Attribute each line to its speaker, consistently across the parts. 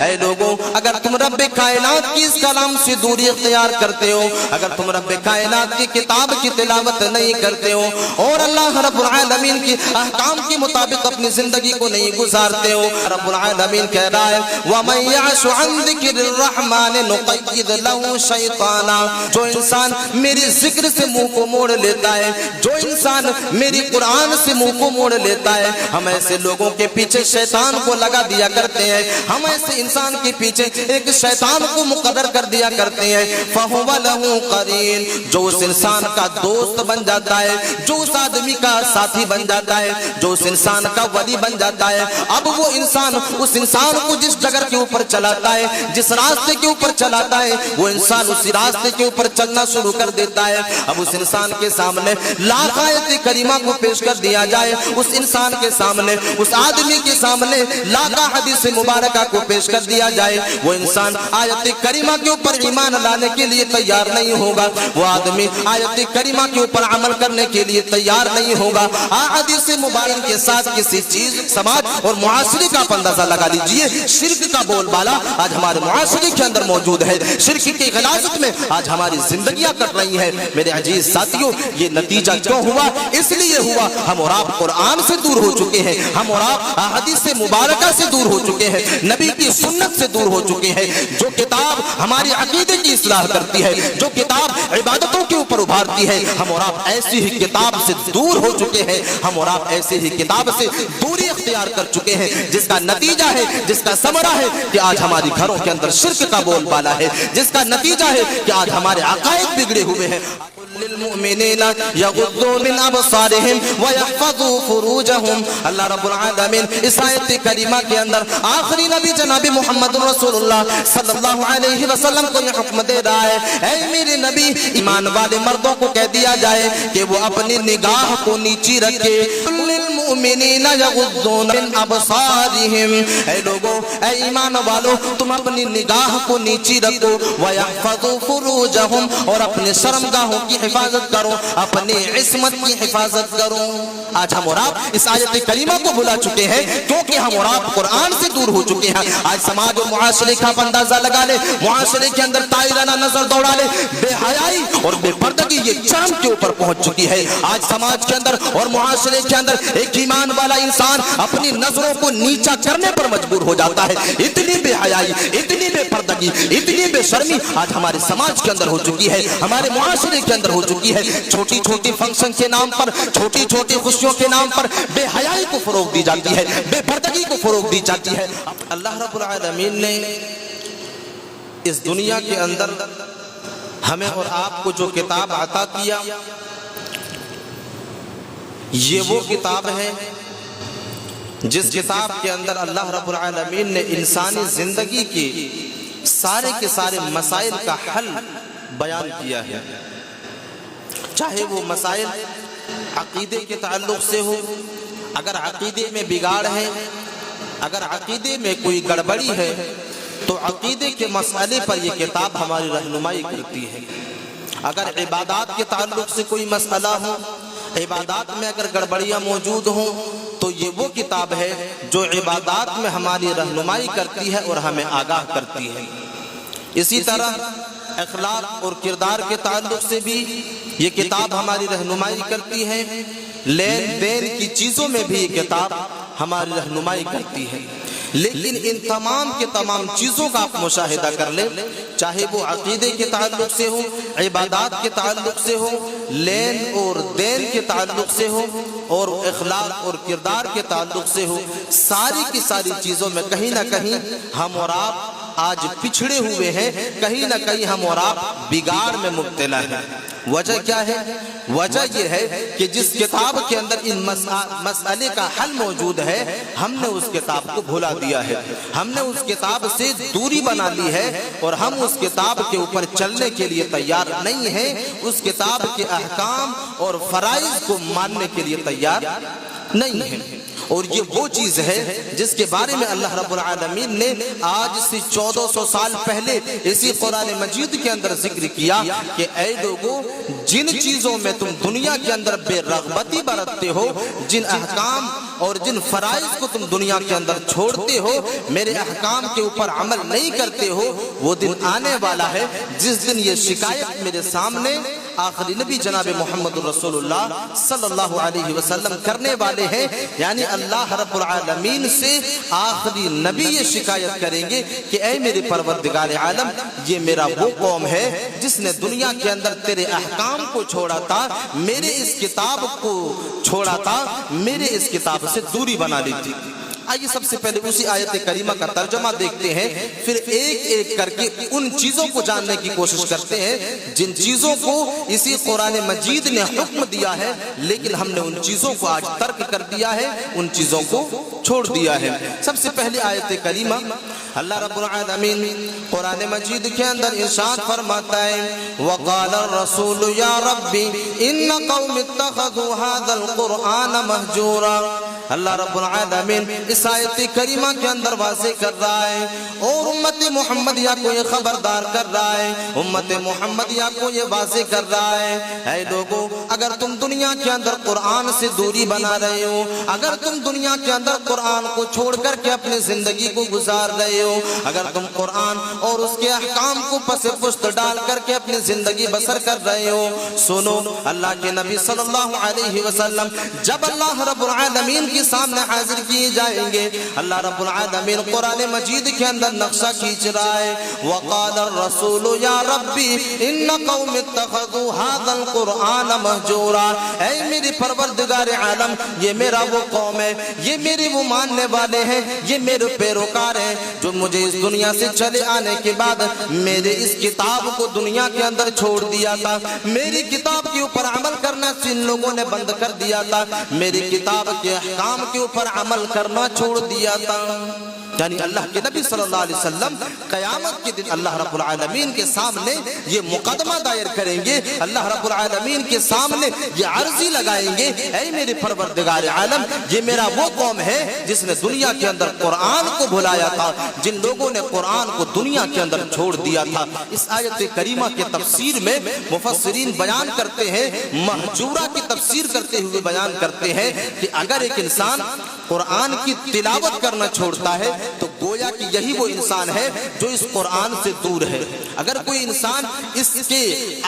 Speaker 1: اے لوگوں اگر تم رب کائنات کی اس کلام سے دوری اختیار کرتے ہو، اگر تم رب کائنات کی کتاب کی تلاوت نہیں کرتے ہو اور اللہ رب العالمین کی احکام کے مطابق اپنی زندگی کو نہیں گزارتے ہو، رب العالمین کہہ رہا ہے وَمَن يَعْشُ عَن ذِكْرِ الرَّحْمَنِ نُقَيِّضْ لَهُ شَيْطَانًا، جو انسان میری ذکر سے منہ کو موڑ لیتا ہے، جو انسان میری قرآن سے منہ کو موڑ لیتا ہے، ہم ایسے لوگوں کے پیچھے شیطان کو لگا دیا کرتے ہیں، ہم ایسے انسان کے پیچھے ایک شیطان کو مقرر کر دیا کرتے ہیں، فَهُوَ لَهُ قَرِينٌ، جو اس انسان کا دوست بن جاتا ہے، جو اس آدمی کا ساتھی بن جاتا ہے، جو اس انسان کا ولی بن جاتا ہے، اب وہ انسان اس انسان کو جس ڈگر کے اوپر چلاتا ہے، جس راستے کے اوپر چلاتا ہے، وہ انسان اسی راستے کے اوپر چلنا شروع کر دیتا ہے۔ اب اس انسان کے سامنے لاکھ آیت کریمہ کو پیش کر دیا جائے، اس انسان کے سامنے، اس آدمی کے سامنے لاکھ حدیث مبارکہ کو پیش کر دیا جائے، وہ انسان آیت کریمہ کے اوپر ایمان لانے کے لیے تیار نہیں ہوگا، وہ آدمی آیت کریمہ کے اوپر عمل کرنے کے لیے تیار نہیں ہوگا۔ حدیث مبارک کے ساتھ کسی چیز سماج اور معاشرے کا اندازہ لگا لیجئے، شرک کا بول بالا آج ہمارے معاشرے کے اندر موجود ہے، شرک کی غلاظت میں آج ہماری زندگیاں کٹ رہی ہیں۔ میرے عزیز ساتھیوں، یہ نتیجہ کیوں ہوا؟ اس لیے ہوا ہم اور آپ قرآن سے دور ہو چکے ہیں، ہم اور آپ حدیث مبارکہ سے دور ہو چکے ہیں، نبی کی سنت سے دور ہو چکے ہیں۔ جو کتاب ہماری عقیدے کی اصلاح کرتی ہے، جو کتاب عبادتوں کے اوپر ابھارتی ہے، ہم اور آپ ایسی ہی کتاب سے دور ہو چکے ہیں، ہم اور آپ ایسی ہی کتاب سے دوری اختیار کر چکے ہیں، جس کا نتیجہ ہے، جس کا ثمرہ ہے کہ آج ہماری گھروں کے اندر شرک کا بول بالا ہے، جس کا نتیجہ ہے کہ آج ہمارے عقائد بگڑے ہوئے ہیں۔ للمؤمنین یغضوا من ابصارہم ویحفظوا فروجہم، اللہ رب العالمین اس آیت کریمہ کے اندر آخری نبی جناب محمد رسول اللہ صلی اللہ علیہ وسلم کو یہ حکم دے رہا ہے، اے میرے نبی، ایمان والے مردوں کو کہہ دیا جائے کہ وہ اپنی نگاہ کو نیچی رکھے۔ للمؤمنین یغضوا من ابصارہم، اے لوگوں، اے ایمان والو، تم اپنی نگاہ کو نیچی رکھو، ویحفظوا فروجہم، اور اپنے شرمگاہوں کی حفاظت کرو، اپنی عصمت کی حفاظت کرو۔ آج ہم اور آپ اس آیت کریمہ کو بھلا چکے ہیں کیونکہ ہم اور آپ قرآن سے دور ہو چکے ہیں۔ آج سماج و معاشرے کا اندازہ لگا لے، معاشرے کے اندر تائرانہ نظر دوڑا لے، بے حیائی اور بے پردگی یہ چرم کے اوپر پہنچ چکی ہے۔ آج سماج کے اندر اور معاشرے کے اندر ایک ایمان والا انسان اپنی نظروں کو نیچا کرنے پر مجبور ہو جاتا ہے۔ اتنی بے حیائی، اتنی بے پردگی، اتنی بے شرمی آج ہمارے سماج کے اندر ہو چکی ہے، ہمارے معاشرے کے اندر ہو چکی ہے۔ چھوٹی چھوٹی فنکشن کے نام پر، چھوٹی چھوٹی خوشیوں کے نام پر بے حیائی کو فروغ دی جاتی ہے، بے پردگی کو فروغ دی جاتی ہے۔ اللہ رب العالمین نے اس دنیا کے اندر ہمیں اور آپ کو جو کتاب عطا کیا، یہ وہ کتاب ہے جس کتاب کے اندر اللہ رب العالمین نے انسانی زندگی کے سارے مسائل کا حل بیان کیا ہے، چاہے وہ مسائل عقیدے کے تعلق سے ہو، اگر عقیدے میں بگاڑ ہے، اگر عقیدے میں کوئی گڑبڑی ہے تو عقیدے کے مسئلے پر یہ کتاب ہماری رہنمائی کرتی ہے۔ اگر عبادات کے تعلق سے کوئی مسئلہ ہو، عبادات میں اگر گڑبڑیاں موجود ہوں تو یہ وہ کتاب ہے جو عبادات میں ہماری رہنمائی کرتی ہے اور ہمیں آگاہ کرتی ہے۔ اسی طرح اخلاق اور کردار کے تعلق سے بھی یہ کتاب ہماری رہنمائی کرتی ہے، لین دین کی چیزوں میں بھی یہ کتاب ہماری رہنمائی کرتی ہے۔ لیکن ان تمام کے تمام چیزوں کا آپ مشاہدہ کر لیں، چاہے وہ عقیدے کے تعلق سے ہو، عبادات کے تعلق سے ہو، لین اور دین کے تعلق سے ہو، اور اخلاق اور کردار کے تعلق سے ہو، ساری کی ساری چیزوں میں کہیں نہ کہیں ہم اور آپ آج پچھڑے ہوئے ہیں، کہیں نہ کہیں ہم اور آپ بگاڑ میں مبتلا ہیں۔ وجہ کیا ہے؟ وجہ یہ ہے کہ جس کتاب کے اندر ان مسئلے کا حل موجود ہے، ہم نے اس کتاب کو بھلا دیا ہے، ہم نے اس کتاب سے دوری بنا لی ہے، اور ہم اس کتاب کے اوپر چلنے کے لیے تیار نہیں ہیں، اس کتاب کے احکام اور فرائض کو ماننے کے لیے تیار نہیں ہیں۔ اور یہ وہ چیز ہے جس کے بارے میں اللہ رب العالمین نے آج سے 1400 سال پہلے اسی قرآن مجید کے اندر ذکر کیا کہ اے لوگوں، جن چیزوں میں تم دنیا کے اندر بے رغبتی برتتے ہو، جن احکام اور جن فرائض کو تم دنیا کے اندر چھوڑتے ہو، میرے احکام کے اوپر عمل نہیں کرتے ہو، وہ دن آنے والا ہے جس دن یہ شکایت میرے سامنے آخری نبی جناب محمد رسول اللہ صلی اللہ علیہ وسلم کرنے والے ہیں۔ یعنی اللہ رب العالمین سے آخری نبی یہ شکایت کریں گے کہ اے میرے پروردگار عالم، یہ میرا وہ قوم ہے جس نے دنیا کے اندر تیرے احکام کو چھوڑا تھا، میرے اس کتاب کو چھوڑا تھا، میرے اس کتاب سے دوری بنا لی تھی۔ آئیے سب سے پہلے اسی آیت کریمہ کا ترجمہ دیکھتے ہیں، پھر ایک ایک کر کے ان چیزوں کو جاننے کی کوشش کرتے ہیں جن چیزوں کو اسی قرآن مجید نے حکم دیا ہے، لیکن ہم نے ان چیزوں کو آج ترک کر دیا ہے، ان چیزوں کو چھوڑ دیا ہے۔ سب سے پہلے آیت کریمہ اللہ رب العالمین قرآن مجید کے اندر ارشاد فرماتا ہے، وَقَالَ الرَّسُولُ يَا رَبِّ إِنَّ قَوْمِ اتَّخَذُوا هَذَا الْقُرْآنَ مَهْجُورًا۔ اللہ رب العالمین اس آیت کریمہ کے اندر واضح کر رہا ہے اور امت محمدیہ کو یہ خبردار کر رہا ہے، امت محمدیہ کو یہ واضح کر رہا ہے، اے لوگوں، اگر تم دنیا کے اندر قرآن سے دوری بنا رہے ہو، اگر تم دنیا کے اندر قرآن کو چھوڑ کر کے اپنی زندگی کو گزار رہے ہو، اگر تم قرآن اور اس کے احکام کو پس پشت ڈال کر کے اپنی زندگی بسر کر رہے ہو، سنو، اللہ کے نبی صلی اللہ علیہ وسلم جب اللہ رب العالمین کے سامنے حاضر کیے جائیں گے، اللہ رب العالمین قرآن مجید کے اندر نقشہ کھینچ رہا ہے، وَقَالَ الرَّسُولُ يَا رَبِّ إِنَّ قَوْمِ اتَّخَذُوا هَذَا الْقُرْآنَ مَهْجُورًا۔ اے میرے پروردگار عالم، یہ میرا وہ قوم ہے، یہ میرے وہ ماننے والے ہیں، یہ میرے پیروکار ہیں جو مجھے اس دنیا سے چلے آنے کے بعد میرے اس کتاب کو دنیا کے اندر چھوڑ دیا تھا، میری کتاب کے اوپر عمل کرنا جن لوگوں نے بند کر دیا تھا، میری کتاب کے احکام کے اوپر عمل کرنا چھوڑ دیا تھا۔ یعنی اللہ کے نبی صلی اللہ علیہ وسلم قیامت کے دن اللہ رب العالمین کے سامنے یہ مقدمہ دائر کریں گے، اللہ رب العالمین کے سامنے یہ عرضی لگائیں گے، اے میرے پروردگار عالم، یہ میرا وہ قوم ہے جس نے دنیا کے اندر قرآن کو بھلایا تھا، جن لوگوں نے قرآن کو دنیا کے اندر چھوڑ دیا تھا۔ اس آیت کریمہ کے تفسیر میں مفسرین بیان کرتے ہیں، مہجورہ کی تفسیر کرتے ہوئے بیان کرتے ہیں کہ اگر ایک انسان قرآن کی تلاوت کرنا چھوڑتا ہے تو گویا کہ یہی وہ انسان ہے جو اس قرآن سے دور ہے۔ اگر کوئی انسان اس کے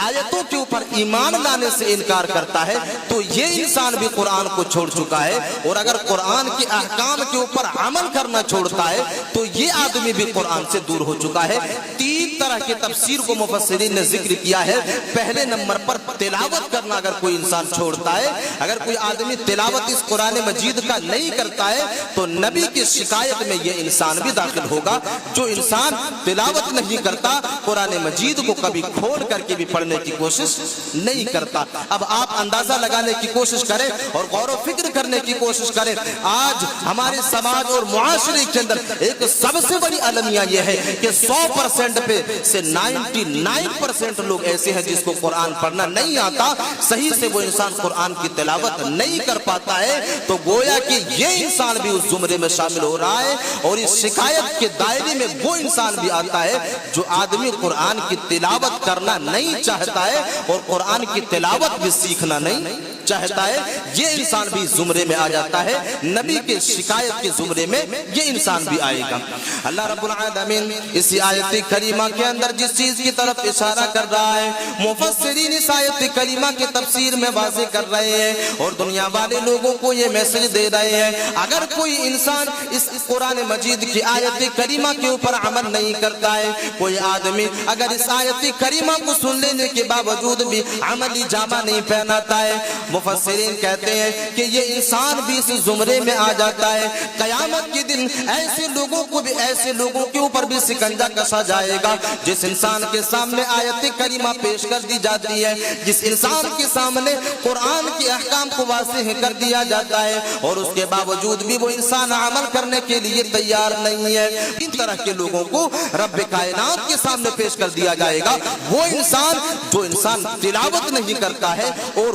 Speaker 1: آیتوں کے اوپر ایمان لانے سے انکار کرتا ہے تو یہ انسان بھی قرآن کو چھوڑ چکا ہے، اور اگر قرآن کے احکام کے اوپر عمل کرنا چھوڑتا ہے تو یہ آدمی بھی قرآن سے دور ہو چکا ہے۔ تین طرح کی تفسیر کو مفسرین نے ذکر کیا ہے۔ پہلے نمبر پر تلاوت کرنا اگر کوئی انسان چھوڑتا ہے، اگر کوئی آدمی تلاوت اس قرآن مجید کا نہیں کرتا ہے تو نبی کی شکایت میں یہ انسان بھی داخل ہوگا۔ جو انسان تلاوت نہیں کرتا، قرآن مجید کو کبھی کھول کر کے بھی پڑھنے کی کوشش نہیں کرتا۔ اب آپ اندازہ لگانے کی کوشش کریں اور غور و فکر کرنے کی کوشش کریں، آج ہمارے سماج اور معاشرے کے اندر ایک سب سے بڑی المیہ یہ ہے کہ 100% پہ سے 99% لوگ ایسے ہیں جس کو قرآن پڑھنا نہیں آتا، صحیح سے وہ انسان قرآن کی تلاوت نہیں کر پاتا ہے، تو گویا کہ یہ انسان بھی اس زمرے میں شامل ہو رہا ہے، اور اس شکایت کے دائرے میں وہ انسان بھی آتا ہے جو آدمی قرآن کی تلاوت کرنا نہیں چاہتا ہے اور قرآن کی تلاوت بھی سیکھنا نہیں چاہتا ہے، یہ انسان بھی زمرے میں آ جاتا ہے۔ نبی کے شکایت کے زمرے میں یہ انسان بھی آئے گا۔ اللہ رب العالمین اسی آیت کریمہ کے اندر جس چیز کی طرف اشارہ کر رہا ہے، مفسرین اس آیت کریمہ کی تفسیر میں واضح کر رہے ہیں اور دنیا والے لوگوں کو یہ میسج دے رہے ہیں، اگر کوئی انسان اس قرآن مجید کی آیت کریمہ کے اوپر عمل نہیں کرتا ہے، کوئی آدمی اگر اس آیت کریمہ کو سن لینے کے باوجود بھی عملی جامہ نہیں پہناتا ہے، مفسرین کہتے ہیں کہ یہ انسان بھی اس زمرے میں آ جاتا ہے۔ قیامت کے دن ایسے لوگوں کو بھی، ایسے لوگوں کے اوپر بھی سکنجہ کسا جائے گا جس انسان کے سامنے آیت کریمہ پیش کر دی جاتی ہے، جس انسان کے سامنے قرآن کے احکام کو واضح کر دیا جاتا ہے، اور اس کے باوجود بھی وہ انسان عمل کرنے کے لیے تیار نہیں ہے۔ ان طرح کے لوگوں کو رب کائنات کے سامنے پیش کر دیا جائے گا، وہ انسان جو انسان تلاوت نہیں کرتا ہے، اور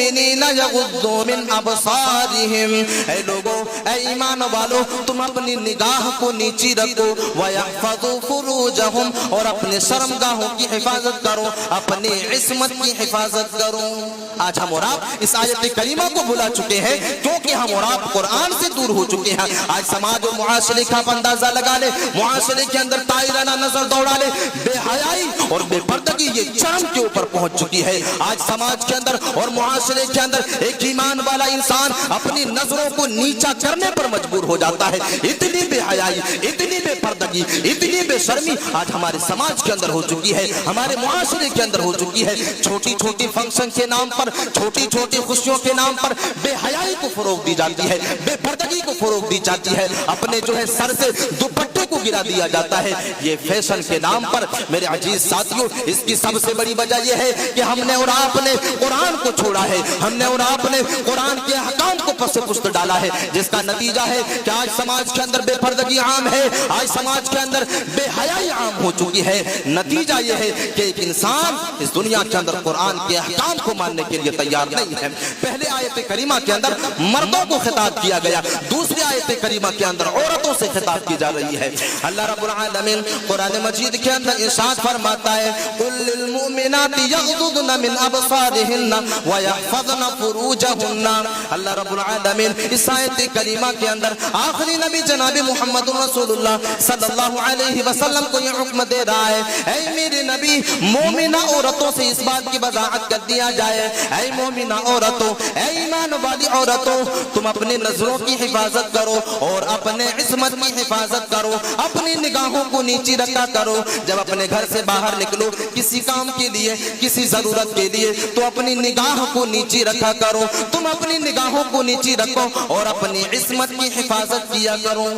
Speaker 1: المؤمنین یغضوا من ابصارہم، اے لوگو اے ایمان والو تم اپنی نگاہ کو نیچی رکھو، ویحفظوا فروجہم اور اپنے شرمگاہوں کی حفاظت کرو، اپنی عصمت کی حفاظت کرو۔ آج ہم اور آپ اس آیت کریمہ کو بھلا چکے ہیں کیونکہ ہم اور آپ قرآن سے دور ہو چکے ہیں۔ آج سماج اور معاشرے کا آپ اندازہ لگا لے، معاشرے کے اندر طائرانہ نظر دوڑا لے، بے حیائی اور بے پردگی یہ چرم کے اوپر پہنچ چکی ہے۔ آج سماج کے اندر اور معاشرے کے اندر ایک ایمان والا انسان اپنی نظروں کو نیچا کرنے پر مجبور ہو جاتا ہے۔ اتنی بے حیائی، اتنی بے پردگی، اتنی بے شرمی آج ہمارے سماج کے اندر ہو چکی ہے، ہمارے معاشرے کے اندر ہو چکی ہے۔ چھوٹی چھوٹی فنکشن کے نام پر، چھوٹی چھوٹی خوشیوں کے نام پر بے حیائی کو فروغ دی جاتی ہے، بے پردگی کو فروغ دی جاتی ہے، اپنے جو ہے سر سے دوپٹے کو گرا دیا جاتا ہے۔ یہ فیشن کے نام پر میرے عزیز ساتھیوں اس کی سب سے بڑی وجہ یہ ہے کہ ہم نے اور آپ نے قرآن کو چھوڑا ہے، ہم نے اور آپ نے قرآن کے احکام کو پس پشت ڈالا ہے، جس کا نتیجہ ہے کہ آج سماج کے اندر بے پردگی عام ہے، آج سماج کے اندر بے حیائی عام ہو چکی ہے۔ نتیجہ یہ ہے کہ ایک انسان اس دنیا کے اندر قرآن کے احکام کو ماننے کے لیے تیار نہیں ہے۔ پہلے آیت کریمہ کے اندر مردوں کو خطاب کیا گیا، دوسری آیت کریمہ کے اندر عورتوں سے خطاب کی جا رہی ہے۔ اللہ رب العالمین قرآن مجید کے اندر ارشاد فرماتا ہے قل للمؤمنات یغضضن من ابصارہن ویحفظن فروجہن۔ اللہ رب العالمین اس آیت کریمہ کے اندر آخری نبی جناب محمد رسول اللہ صلی اللہ علیہ وسلم کو یہ حکم دے رہا ہے اے میرے نبی مومنہ عورتوں سے اس بات کی وضاحت کر دیا جائے، اے مومنہ عورتوں، اے ایمان والی عورتوں، تم اپنی نظروں کی حفاظت کرو اور اپنے عصمت کی حفاظت کرو، اپنی نگاہوں کو نیچی رکھا کرو۔ جب اپنے گھر سے باہر نکلو کسی کام کے لیے، کسی ضرورت کے لیے، تو اپنی نگاہ کو نیچی رکھا کرو، تم اپنی نگاہوں کو نیچی رکھو اور اپنی عصمت کی حفاظت کیا کرو۔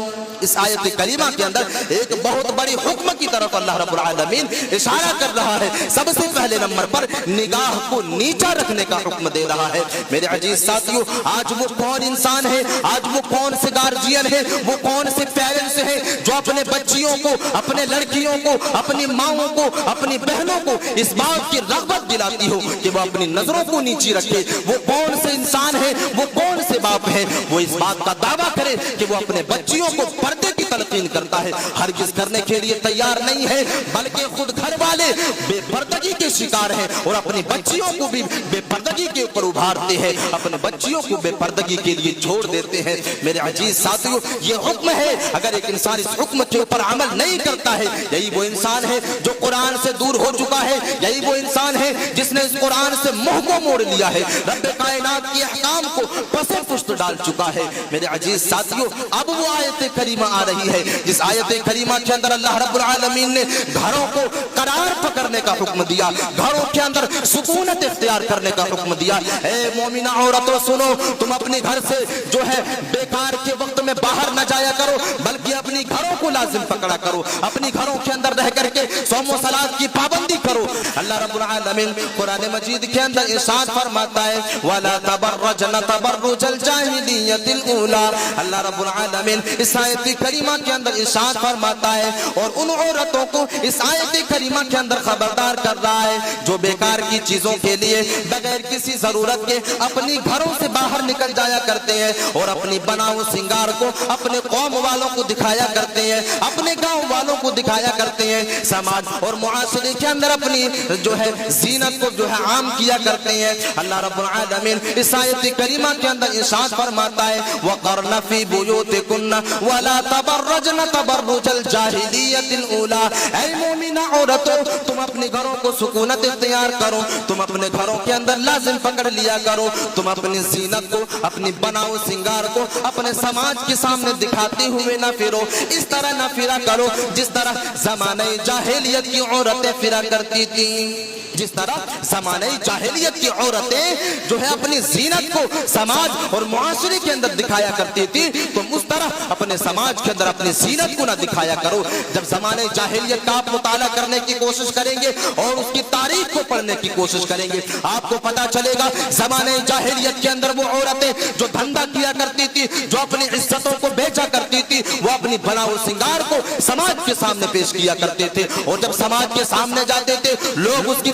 Speaker 1: اس آیت کریمہ کے اندر ایک بہت بڑی حکم کی طرف اللہ رب العالمین اشارہ کر رہا ہے۔ سب سے پہلے نمبر پر نگاہ کو نیچا رکھنے کا حکم دے رہا ہے۔ میرے عزیز ساتھیوں، آج وہ کون انسان ہے، آج وہ کون سے گارجین ہے، وہ کون سے پیرنٹس ہیں جو اپنے بچیوں کو، اپنے لڑکیوں کو، اپنی ماؤں کو، اپنی بہنوں کو اس بات کی رغبت دلاتی ہو کہ وہ اپنی نظروں کو نیچی رکھے؟ وہ کون سے انسان ہے، وہ کون سے باپ ہے وہ اس بات کا دعویٰ کرے کہ وہ اپنے بچیوں کو پردے کی تلقین کرتا ہے؟ ہرگز کرنے کے لیے تیار نہیں ہے، بلکہ خود گھر والے بے پردگی کے شکار ہیں اور اپنی بچیوں کو بھی بے پردگی کے اوپر ابھارتے ہیں، اپنے بچیوں کو بے پردگی کے لیے چھوڑ دیتے ہیں۔ میرے عزیز ساتھیوں، یہ حکم ہے، اگر ایک انسان اس حکم کے اوپر عمل نہیں کرتا ہے، یہی وہ انسان ہے جو قرآن سے دور ہو چکا ہے، یہی وہ انسان ہے جس نے اس قرآن سے منہ کو موڑ لیا ہے، رب کائنات کے احکام کو پس پشت ڈال چکا ہے۔ میرے عزیز ساتھیوں، اب وہ آیت کریمہ آ رہی ہے جس آیت کریمہ کے اندر اللہ رب العالمین نے گھروں کو قرار پکڑنے کا حکم دیا، گھروں کے اندر سکونت اختیار کرنے کا حکم دیا۔ اے مومنہ عورتوں سنو، تم اپنے گھر سے جو ہے بیکار کے وقت میں باہر نہ جایا کرو، بلکہ اپنی گھروں کو لازم پکڑا کرو، اپنی گھروں کے اندر رہ کر کے صوم و صلاۃ کی پابندی کرو۔ اللہ رب العالمین قرآن مجید کے اندر ارشاد فرماتا ہے وَلَا تَبَرَّجْنَ تَبَرُّجَ الْجَاهِلِيَّةِ الْأُولَىٰ۔ اللہ رب العالمین اس آیت کریمہ کے اندر ارشاد فرماتا ہے اور ان عورتوں کو اس آیت کریمہ کے اندر خبردار کر رہا ہے جو بیکار کی چیزوں کے لیے بغیر کسی ضرورت کے اپنی گھروں سے باہر نکل جایا کرتے ہیں اور اپنی بناؤ سنگار کو اپنے قوم والوں کو دکھایا کرتے ہیں، اپنے گاؤں والوں کو دکھایا کرتے ہیں، سماج اور معاشرے کے اندر اپنی جو ہے زینت کو جو ہے عام کیا کرتے ہیں۔ اللہ رب العالمین اس آیت کریمہ کے اندر ارشاد فرماتا ہے وَقَرْنَ فِي بُيُوتِكُنَّ وَلَا تَبَرَّجْنَ تَبَرُّجَ الْجَاهِلِيَّةِ الْأُولَىٰ۔ اے مومنہ عورتوں، تم اپنے گھروں کو سکونت اختیار کرو، تم اپنے گھروں کے اندر لازم پکڑ لیا کرو، تم اپنی زینت کو، اپنی بناؤ سنگار کو اپنے سماج کے سامنے دکھاتے ہوئے نہ پھرو، اس طرح نہ پھرا کرو جس طرح زمانہ جاہلیت کی عورتیں پھرا کرتی تھیں، جس طرح زمانہ جاہلیت کی عورتیں جو ہے اپنی زینت کو سماج اور معاشرے کے اندر دکھایا کرتی تھی، تم اس طرح اپنے سماج کے اندر اپنی زینت کو نہ دکھایا کرو۔ جب زمانہ جاہلیت کا آپ مطالعہ کرنے کی کوشش کریں گے اور اس کی تاریخ کو پڑھنے کی کوشش کریں گے، آپ کو پتا چلے گا زمانہ جاہلیت کے اندر وہ عورتیں جو دھندا کیا کرتی تھی، جو اپنی عزتوں کو بیچا کرتی تھی، وہ اپنی بناؤ سنگار کو سماج کے سامنے پیش کیا کرتے تھے، اور جب سماج کے سامنے جاتے تھے لوگ اس کی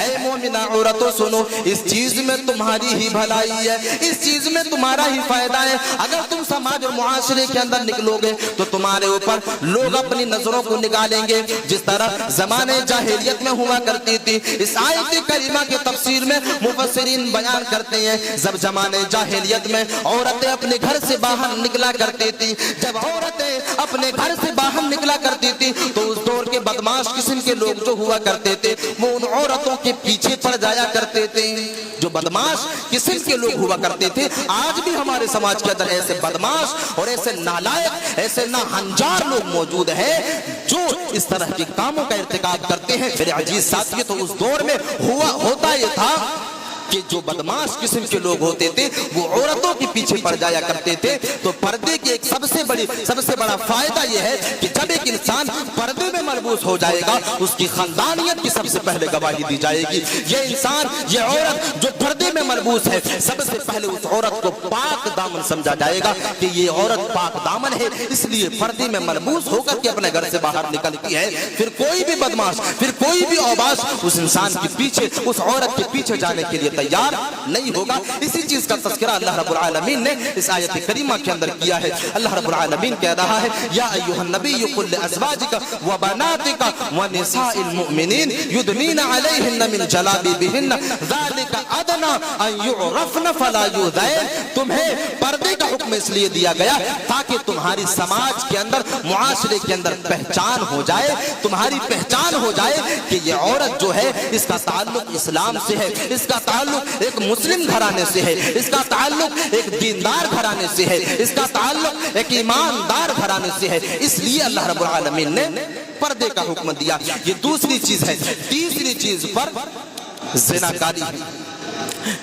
Speaker 1: اے مومنہ عورتوں سنو، اس چیز میں تمہاری ہی بھلائی ہے، اس چیز میں تمہارا ہی فائدہ ہے۔ اگر تم سماج اور معاشرے کے اندر نکلو گے تو تمہارے اوپر لوگ اپنی نظروں کو نکالیں گے، جس طرح زمانے جاہلیت میں ہوا کرتی تھی۔ اس آیت کریمہ کے تفسیر میں مفسرین بیان کرتے ہیں، جب زمانے جاہلیت میں عورتیں اپنے گھر سے باہر نکلا کرتی تھی، جب عورتیں اپنے گھر سے باہر نکلا کرتی تھی تو اس دور کے بدماش قسم کے لوگ جو ہوا کرتے تھے وہ ان عورتوں کے پیچھے پڑ جایا کرتے تھے۔ جو بدماش قسم کے لوگ ہوا کرتے تھے، آج بھی ہمارے سماج کے اندر ایسے بدماش اور ایسے نالائق، ایسے ناہنجار لوگ موجود ہیں جو اس طرح کے کاموں کا ارتکاب کرتے ہیں۔ میرے عزیز ساتھی، تو اس دور میں ہوتا یہ تھا کہ جو بدماش قسم کے لوگ ہوتے تھے وہ عورتوں کے پیچھے پڑ جایا کرتے تھے۔ تو پردے کی ایک سب سے بڑا فائدہ یہ ہے کہ جب ایک انسان پردے میں ملبوس ہو جائے گا، اس کی خاندانیت کی سب سے پہلے گواہی دی جائے گی۔ یہ انسان، یہ عورت جو پردے میں ملبوس ہے، سب سے پہلے اس عورت کو پاک دامن سمجھا جائے گا کہ یہ عورت پاک دامن ہے، اس لیے پردے میں ملبوس ہو کر کے اپنے گھر سے باہر نکلتی ہے۔ پھر کوئی بھی بدماش، پھر کوئی بھی اوباش اس انسان کے پیچھے، اس عورت کے پیچھے جانے کے لیے تیار نہیں ہوگا۔ اسی چیز کا تذکرہ اللہ رب العالمین نے اس آیت کریمہ کے اندر کیا ہے۔ اللہ رب العالمین کہہ رہا ہے، یا ایھا النبی قل لازواجک وبناتک ونساء المؤمنین یدنین علیہن من جلابیبہن ذلک ادنی ان یعرفن فلا یؤذین۔ تمہیں پردے کا حکم اس لیے دیا گیا تاکہ تمہاری سماج کے اندر، معاشرے کے اندر پہچان ہو جائے، تمہاری پہچان ہو جائے کہ یہ عورت جو ہے اس کا تعلق اسلام سے ہے، اس کا تعلق ایک مسلم گھرانے سے ہے، اس کا تعلق ایک دیندار گھرانے سے ہے، اس کا تعلق ایک ایماندار گھرانے سے ہے۔ اس لیے اللہ رب العالمین نے پردے کا حکم دیا۔ یہ دوسری چیز ہے۔ تیسری چیز پر زناکاری ہے،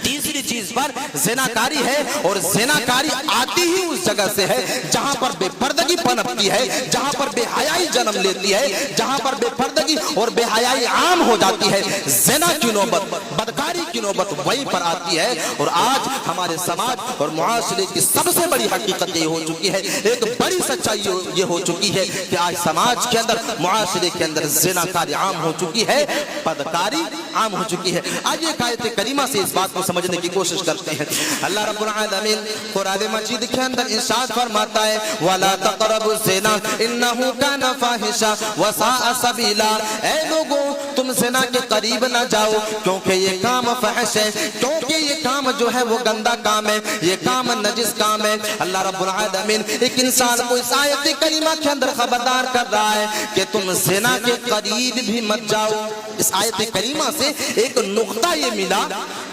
Speaker 1: تیسری چیز پر زناکاری ہے، اور زناکاری آتی ہی اس جگہ سے ہے جہاں پر بے پردگی پنپتی ہے، جہاں پر بے حیائی جنم لیتی ہے، جہاں پر بے پردگی اور بے حیائی عام ہو جاتی ہے۔ زنا کی نوبت، بدکاری کی نوبت وہیں پر آتی ہے۔ اور آج ہمارے سماج اور معاشرے کی سب سے بڑی حقیقت یہ ہو چکی ہے، ایک بڑی سچائی یہ ہو چکی ہے کہ آج سماج کے اندر، معاشرے کے اندر زناکاری عام ہو چکی ہے، بدکاری عام ہو چکی ہے۔ آج ایک آیت کریمہ سے اس بات کو سمجھنے کی کوشش کرتے ہیں۔ اللہ رب العالمین قرآن مجید کے اندر ارشاد فرماتا ہے، وَلَا تَقْرَبُوا الزِّنَا إِنَّهُ كَانَ فَاحِشًا وَسَاءَ سَبِيلًا۔ اے لوگوں، تم زنا کے قریب نہ جاؤ، کیونکہ یہ کام فحش ہے، کیونکہ یہ کام جو ہے وہ گندا کام ہے، یہ کام نجس کام ہے۔ اللہ رب العالمین ایک انسان کو اس آیت کریمہ کے اندر خبردار کر رہا ہے کہ تم زنا کے قریب بھی مت جاؤ۔ اس آیت کریمہ سے ایک نقطہ یہ ملا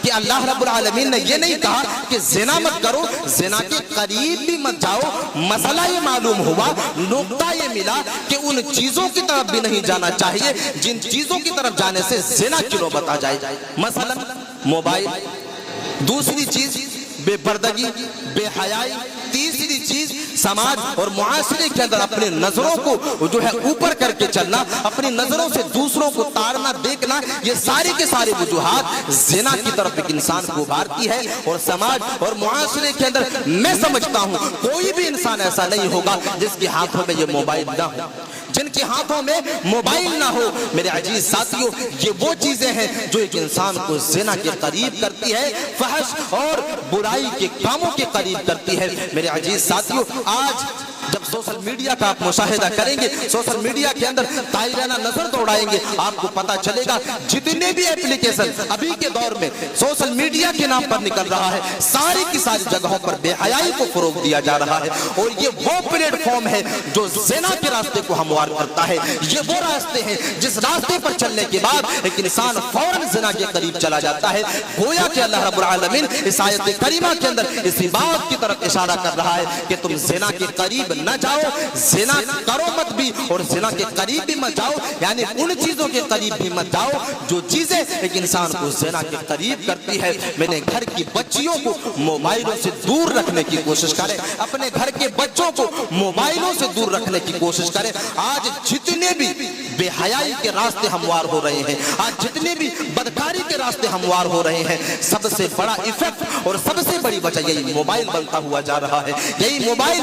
Speaker 1: کہ اللہ رب العالمین نے یہ نہیں کہا کہ زنا مت کرو، زنا کے قریب بھی مت جاؤ۔ مسئلہ یہ معلوم ہوا، نقطہ یہ ملا کہ ان چیزوں کی طرف بھی نہیں جانا چاہیے جن چیزوں کی طرف جانے سے زنا کی نوبت آ جائے، مثلا موبائل۔ دوسری چیز بے پردگی، بے حیائی۔ تیسری چیز سماج اور معاشرے کے اندر اپنی نظروں کو جو ہے اوپر کر کے چلنا، اپنی نظروں سے دوسروں کو تارنا، دیکھنا، یہ ساری کے ساری وجوہات زنا کی طرف ایک انسان کو ابھارتی ہے۔ اور سماج اور معاشرے کے اندر میں سمجھتا ہوں کوئی بھی انسان ایسا نہیں ہوگا جس کے ہاتھوں میں یہ موبائل نہ ہو، جن کے ہاتھوں میں موبائل نہ ہو۔ میرے عزیز ساتھیوں، یہ وہ چیزیں ہیں جو ایک انسان کو زنا کے قریب کرتی ہے، فحش اور برائی کے کاموں کے قریب کرتی ہے۔ میرے عزیز ساتھیوں، آج جب سوشل میڈیا کا آپ مشاہدہ کریں گے، سوشل میڈیا کے اندر طائرانہ نظر دوڑائیں گے، آپ کو پتا چلے گا جتنے بھی اپلیکیشن ابھی کے دور میں سوشل میڈیا کے نام پر نکل رہا ہے، ساری کی ساری جگہوں پر بے حیائی کو فروغ دیا جا رہا ہے۔ اور یہ وہ پلیٹ فارم ہے جو زنا کے راستے کو ہموار کرتا ہے۔ یہ وہ راستے ہیں جس راستے پر چلنے کے بعد ایک انسان فوراً زنا کے قریب چلا جاتا ہے۔ گویا کہ اللہ رب العالمین اس آیت کریمہ کے اندر اسی بات کی طرف اشارہ کر رہا ہے کہ تم زنا کے قریب نہ جاؤ، زنا کرو مت بھی، اور زنا کے قریب بھی مت جاؤ، یعنی ان چیزوں کے قریب بھی مت جاؤ جو چیزیں ایک انسان کو زنا کے قریب کرتی ہے۔ میں نے گھر کی بچیوں کو موبائلوں سے دور رکھنے کی کوشش کریں، اپنے گھر کے بچوں کو موبائلوں سے دور رکھنے کی کوشش کریں۔ آج جتنے بھی بے حیائی کے راستے ہموار ہو رہے ہیں، آج جتنے بھی بدکاری کے راستے ہموار ہو رہے ہیں، سب سے بڑا ایفیکٹ اور سب سے بڑی وجہ یہی موبائل بنتا ہوا جا رہا ہے۔ یہی موبائل